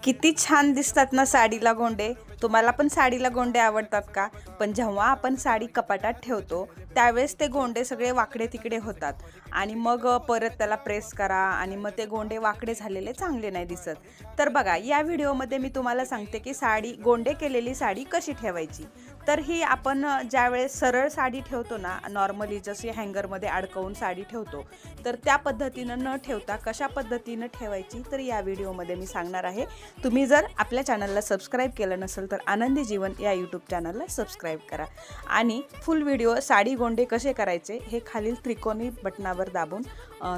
किती छान दिसतात ना साडीला गोंडे. तुम्हाला पण साडीला गोंडे आवडतात का? पण जेव्हा आपण साडी कपाटात ठेवतो त्यावेळेस ते गोंडे सगळे वाकडे तिकडे होतात आणि मग परत त्याला प्रेस करा आणि मग ते गोंडे वाकडे झालेले चांगले नाही दिसत. तर बघा, या व्हिडिओमध्ये मी तुम्हाला सांगते की साडी गोंडे केलेली साडी कशी ठेवायची. तर ही आपण ज्यावेळेस सरळ साडी ठेवतो ना, नॉर्मली जशी हँगरमध्ये अडकवून साडी ठेवतो, तर त्या पद्धतीनं न ठेवता कशा पद्धतीनं ठेवायची तर या व्हिडिओमध्ये मी सांगणार आहे. तुम्ही जर आपल्या चॅनलला सबस्क्राईब केलं नसेल तर आनंदी जीवन या यूट्यूब चॅनलला सबस्क्राईब करा आणि फुल व्हिडिओ साडी गोंडे कसे करायचे हे खालील त्रिकोणी बटनावर दाबून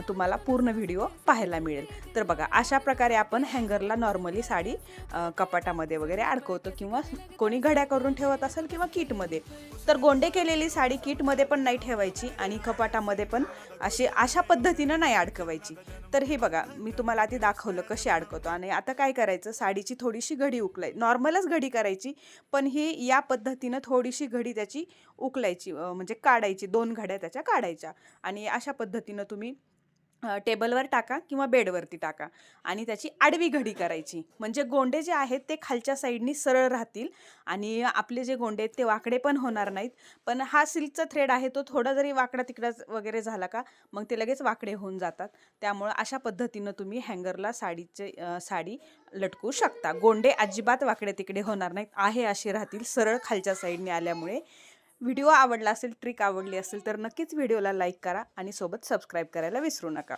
तुम्हाला पूर्ण व्हिडिओ पाहायला मिळेल. तर बघा, अशा प्रकारे आपण हँगरला नॉर्मली साडी कपाटामध्ये वगैरे अडकवतो किंवा कोणी घड्या करून ठेवत असेल किंवा किटमध्ये. तर गोंडे केलेली साडी किटमध्ये पण नाही ठेवायची आणि कपाटामध्ये पण अशा पद्धतीनं नाही अडकवायची. तर हे बघा, मी तुम्हाला आधी दाखवलं कशी अडकवतो आणि आता काय करायचं, साडीची थोडीशी घडी उकलाय, नॉर्मलच घडी करायची, पण ही या पद्धतीनं थोडीशी घडी त्याची उकलायची, म्हणजे काढायची, 2 घड्या त्याच्या काढायच्या आणि अशा पद्धतीनं तुम्ही टेबलवर टाका किंवा बेडवरती टाका आणि त्याची आडवी घडी करायची. म्हणजे गोंडे जे आहेत ते खालच्या साईडनी सरळ राहतील आणि आपले जे गोंडे आहेत ते वाकडे पण होणार नाहीत. पण हा सिल्कचा थ्रेड आहे, तो थोडा जरी वाकडा तिकडा वगैरे झाला का मग ते लगेच वाकडे होऊन जातात. त्यामुळे अशा पद्धतीनं तुम्ही हँगरला साडी लटकू शकता. गोंडे अजिबात वाकडे तिकडे होणार नाहीत, आहे असे राहतील सरळ खालच्या साईडने आल्यामुळे. व्हिडिओ आवडला असेल, ट्रिक आवडली असेल तर नक्कीच व्हिडिओला लाईक करा आणि सोबत सबस्क्राईब करायला विसरू नका.